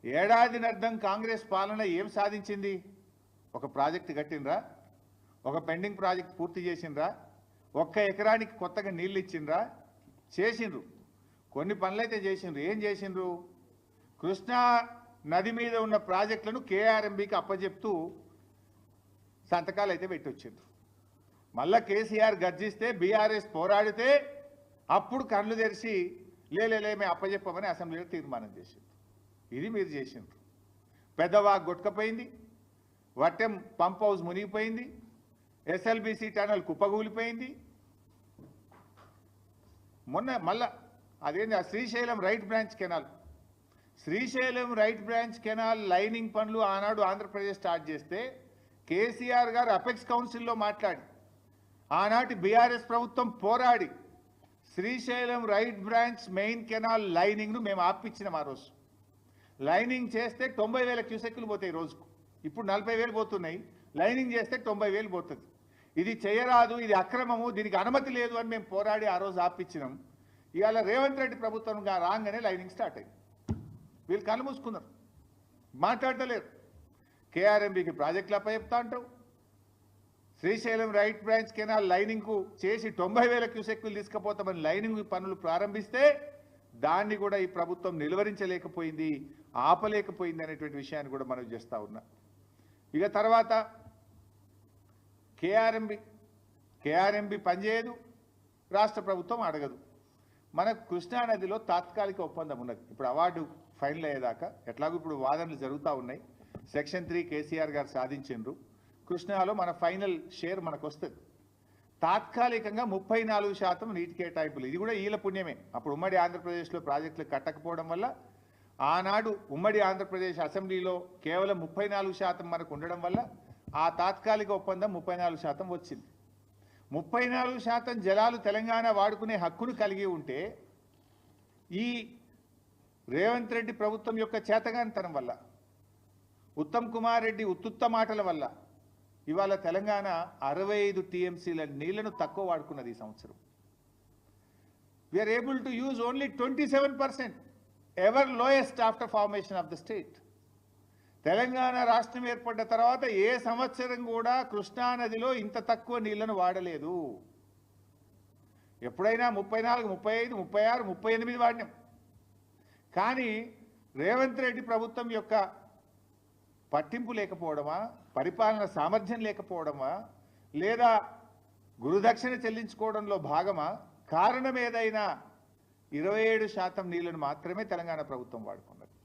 ఏడాదినర్థం కాంగ్రెస్ పాలన ఏం సాధించింది? ఒక ప్రాజెక్టు కట్టినరా? ఒక పెండింగ్ ప్రాజెక్ట్ పూర్తి చేసిండ్రా? ఒక్క ఎకరానికి కొత్తగా నీళ్ళు ఇచ్చిండ్రా? చేసిండ్రు. కొన్ని పనులైతే చేసిండ్రు. ఏం చేసిండ్రు? కృష్ణా నది మీద ఉన్న ప్రాజెక్టులను కేఆర్ఎంబీకి అప్పచెప్తూ సంతకాలు అయితే పెట్టొచ్చిండ్రు. మళ్ళా కేసీఆర్ గర్జిస్తే బీఆర్ఎస్ పోరాడితే అప్పుడు కళ్ళు తెరిచి లేలే మేము అప్పచెప్పమని అసెంబ్లీలో తీర్మానం చేసిండ్రు. ఇది మీరు చేసిండ్రు. పెద్దవాగు కొట్టుకపోయింది, వట్టెం పంప్ హౌస్ మునిగిపోయింది, ఎస్ఎల్బీసీ టనల్ కుప్పగూలిపోయింది. మొన్న మళ్ళా అదేంటి ఆ Srisailam right branch canal, Srisailam right branch canal lining పనులు ఆనాడు ఆంధ్రప్రదేశ్ స్టార్ట్ చేస్తే కేసీఆర్ గారు అపెక్స్ కౌన్సిల్లో మాట్లాడి ఆనాటి బీఆర్ఎస్ ప్రభుత్వం పోరాడి Srisailam right branch main canal లైనింగ్ను మేము ఆపించినాం. ఆ రోజు లైనింగ్ చేస్తే 90,000 క్యూసెక్కులు పోతాయి రోజుకు. ఇప్పుడు 40,000 పోతున్నాయి. లైనింగ్ చేస్తే 90,000 పోతుంది. ఇది చేయరాదు, ఇది అక్రమము, దీనికి అనుమతి లేదు అని మేము పోరాడి ఆ రోజు ఆపించినాం. ఇవాళ రేవంత్ రెడ్డి ప్రభుత్వం రాగానే లైనింగ్ స్టార్ట్ అయింది. వీళ్ళు కళ్ళు మూసుకున్నారు, మాట్లాడతలేరు. కేఆర్ఎంబీకి ప్రాజెక్టులు అప్పచెప్తా అంటావు, శ్రీశైలం రైట్ బ్రాంచ్ కెనాల్ లైనింగ్కు చేసి 90,000 క్యూసెక్కులు తీసుకుపోతామని లైనింగ్ పనులు ప్రారంభిస్తే దాన్ని కూడా ఈ ప్రభుత్వం నిలువరించలేకపోయింది, ఆపలేకపోయింది అనేటువంటి విషయాన్ని కూడా మనం చేస్తూ ఉన్నా. ఇక తర్వాత కేఆర్ఎంబీ పనిచేయదు, రాష్ట్ర ప్రభుత్వం అడగదు. మనకు కృష్ణానదిలో తాత్కాలిక ఒప్పందం ఉన్నది. ఇప్పుడు అవార్డు ఫైనల్ అయ్యేదాకా ఎట్లాగో ఇప్పుడు వాదనలు జరుగుతూ ఉన్నాయి. సెక్షన్ 3 కేసీఆర్ గారు సాధించిండ్రు. కృష్ణాలో మన ఫైనల్ షేర్ మనకు వస్తుంది. తాత్కాలికంగా 34% నీటి కేటాయింపులు. ఇది కూడా ఈల పుణ్యమే. అప్పుడు ఉమ్మడి ఆంధ్రప్రదేశ్లో ప్రాజెక్టులు కట్టకపోవడం వల్ల ఆనాడు ఉమ్మడి ఆంధ్రప్రదేశ్ అసెంబ్లీలో కేవలం 34% మనకు ఉండడం వల్ల ఆ తాత్కాలిక ఒప్పందం 34% వచ్చింది. 34% జలాలు తెలంగాణ వాడుకునే హక్కును కలిగి ఉంటే ఈ రేవంత్ రెడ్డి ప్రభుత్వం యొక్క చేతగానితనం వల్ల, ఉత్తమ్ కుమార్ రెడ్డి ఉత్తుత్త మాటల వల్ల ఇవాళ తెలంగాణ 65 టీఎంసీల నీళ్లను తక్కువ వాడుకున్నది ఈ సంవత్సరం. We are able to use only 27%, ever lowest after formation of the state. Telangana రాష్ట్రం ఏర్పడ్డ తర్వాత ఏ సంవత్సరం కూడా కృష్ణానదిలో ఇంత తక్కువ నీళ్లను వాడలేదు. ఎప్పుడైనా 34, 35, 36, 38 వాడినాం. కానీ రేవంత్ రెడ్డి ప్రభుత్వం యొక్క పట్టింపు లేకపోవడమా, పరిపాలన సామర్థ్యం లేకపోవడమా, లేదా గురుదక్షిణ చెల్లించుకోవడంలో భాగమా, కారణం ఏదైనా 27% నీళ్లను మాత్రమే తెలంగాణ ప్రభుత్వం వాడుకున్నది.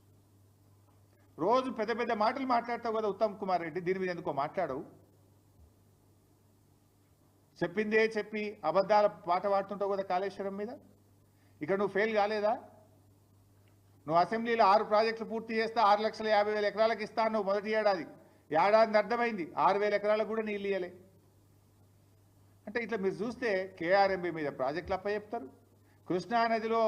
రోజు పెద్ద పెద్ద మాటలు మాట్లాడతావు కదా ఉత్తమ్ కుమార్ రెడ్డి, దీని మీద ఎందుకో మాట్లాడవు? చెప్పిందే చెప్పి అబద్ధాల పాట పాడుతుంటావు కదా కాళేశ్వరం మీద. ఇక్కడ నువ్వు ఫెయిల్ కాలేదా? నువ్వు అసెంబ్లీలో 6 ప్రాజెక్టులు పూర్తి చేస్తే 6,50,000 ఎకరాలకు ఇస్తాను నువ్వు మొదటి ఏడాది. ఏడాది అర్థమైంది 6,000 ఎకరాలకు కూడా నీళ్ళు ఇయ్యలే. అంటే ఇట్లా మీరు చూస్తే కేఆర్ఎంబీ మీద ప్రాజెక్టులు అప్పచెప్తారు. కృష్ణానదిలో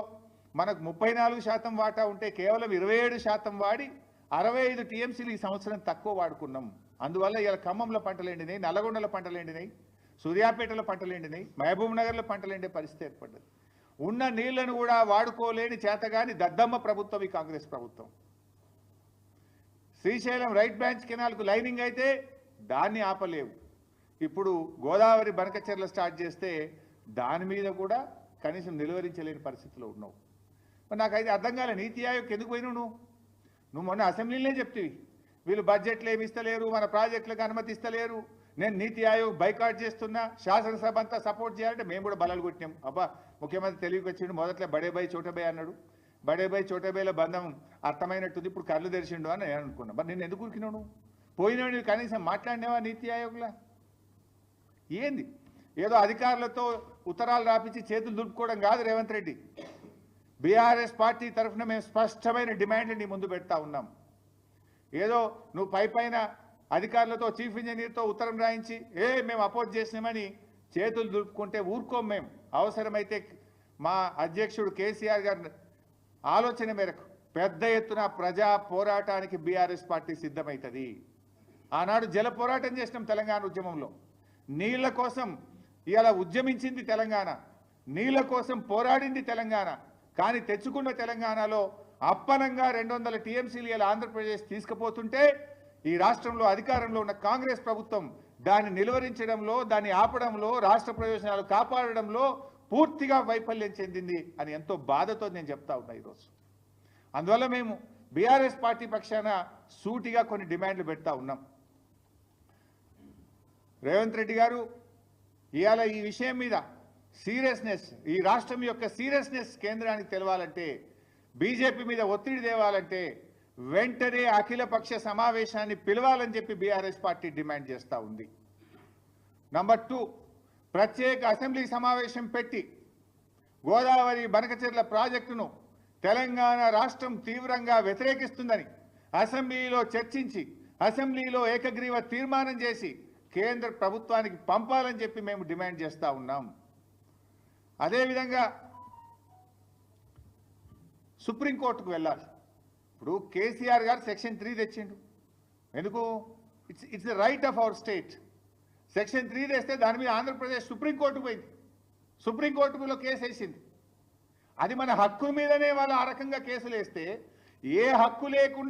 మనకు 34% వాటా ఉంటే కేవలం 27% వాడి 65 టీఎంసీలు ఈ సంవత్సరం తక్కువ వాడుకున్నాం. అందువల్ల ఇలా ఖమ్మంలో పంటలు ఎండినాయి, నల్లగొండలో పంటలు ఎండినాయి, సూర్యాపేటలో పంటలు ఎండినాయి, మహబూబ్ నగర్లో పంటలు ఎండే పరిస్థితి ఏర్పడ్డది. ఉన్న నీళ్లను కూడా వాడుకోలేని చేతగాని దద్దమ్మ ప్రభుత్వం ఈ కాంగ్రెస్ ప్రభుత్వం. శ్రీశైలం రైట్ బ్రాంచ్ కెనాల్కు లైనింగ్ అయితే దాన్ని ఆపలేవు. ఇప్పుడు గోదావరి బనకచెర్ల స్టార్ట్ చేస్తే దాని మీద కూడా కనీసం నిలువరించలేని పరిస్థితిలో ఉన్నావు. మరి నాకైతే అర్థం కాలే, నీతి ఆయోగ్ ఎందుకు పోయినావు నువ్వు మొన్న అసెంబ్లీలోనే చెప్తివి వీళ్ళు బడ్జెట్లు ఏమి ఇస్తలేరు, మన ప్రాజెక్టులకు అనుమతి ఇస్తలేరు, నేను నీతి ఆయోగ్ బైకాట్ చేస్తున్నా, శాసనసభ అంతా సపోర్ట్ చేయాలంటే మేము కూడా బలాలు కొట్టినాం. అబ్బా ముఖ్యమంత్రి తెలివికి వచ్చిండు, మొదట్లో బడేబాయి చోటబాయి అన్నాడు, బడేబాయి చోటబాయిల బంధం అర్థమైనట్టుంది, ఇప్పుడు కళ్ళు తెరిచిండు అని నేను అనుకున్నా. మరి నేను ఎందుకు ఉరికినావు? నువ్వు పోయినావు, నువ్వు కనీసం మాట్లాడినావా నీతి ఆయోగ్లా? ఏంది ఏదో అధికారులతో ఉత్తరాలు రాపించి చేతులు దులుపుకోవడం కాదు రేవంత్ రెడ్డి. బీఆర్ఎస్ పార్టీ తరఫున మేము స్పష్టమైన డిమాండ్లు నీ ముందు పెడతా ఉన్నాం. ఏదో నువ్వు పైన అధికారులతో చీఫ్ ఇంజనీర్తో ఉత్తరం రాయించి మేము అపోజ్ చేసినామని చేతులు దులుపుకుంటే ఊరుకోం. మేము అవసరమైతే మా అధ్యక్షుడు కేసీఆర్ గారి ఆలోచన మేరకు పెద్ద ఎత్తున ప్రజా పోరాటానికి బీఆర్ఎస్ పార్టీ సిద్ధమవుతుంది. ఆనాడు జల పోరాటం చేసినాం తెలంగాణ ఉద్యమంలో. నీళ్ల కోసం ఇవాళ ఉద్యమించింది తెలంగాణ, నీళ్ల కోసం పోరాడింది తెలంగాణ. కానీ తెచ్చుకున్న తెలంగాణలో అప్పనంగా 200 టీఎంసీలు ఇలా ఆంధ్రప్రదేశ్ తీసుకుపోతుంటే ఈ రాష్ట్రంలో అధికారంలో ఉన్న కాంగ్రెస్ ప్రభుత్వం దాన్ని నిలువరించడంలో, దాన్ని ఆపడంలో, రాష్ట్ర ప్రయోజనాలు కాపాడడంలో పూర్తిగా వైఫల్యం చెందింది అని ఎంతో బాధతో నేను చెప్తా ఉన్నా ఈరోజు. అందువల్ల మేము బీఆర్ఎస్ పార్టీ పక్షాన సూటిగా కొన్ని డిమాండ్లు పెడతా ఉన్నాం. రేవంత్ రెడ్డి గారు ఇవాళ ఈ విషయం మీద సీరియస్నెస్, ఈ రాష్ట్రం యొక్క సీరియస్నెస్ కేంద్రానికి తెలవాలంటే, బీజేపీ మీద ఒత్తిడి తేవాలంటే వెంటనే అఖిలపక్ష సమావేశాన్ని పిలవాలని చెప్పి బీఆర్ఎస్ పార్టీ డిమాండ్ చేస్తూ ఉంది. నంబర్ 2, ప్రత్యేక అసెంబ్లీ సమావేశం పెట్టి గోదావరి బనకచెర్ల ప్రాజెక్టును తెలంగాణ రాష్ట్రం తీవ్రంగా వ్యతిరేకిస్తుందని అసెంబ్లీలో చర్చించి, అసెంబ్లీలో ఏకగ్రీవ తీర్మానం చేసి కేంద్ర ప్రభుత్వానికి పంపాలని చెప్పి మేము డిమాండ్ చేస్తూ ఉన్నాం. అదేవిధంగా సుప్రీంకోర్టుకు వెళ్ళాలి. ఇప్పుడు కేసీఆర్ గారు సెక్షన్ 3 తెచ్చిండు. ఎందుకు? It's the right of our state. Section 3 తెస్తే దాని మీద ఆంధ్రప్రదేశ్ సుప్రీంకోర్టుకు పోయింది, సుప్రీంకోర్టులో కేసు వేసింది. అది మన హక్కు మీదనే వాళ్ళు ఆ రకంగా కేసులు వేస్తే, ఏ హక్కు లేకుండా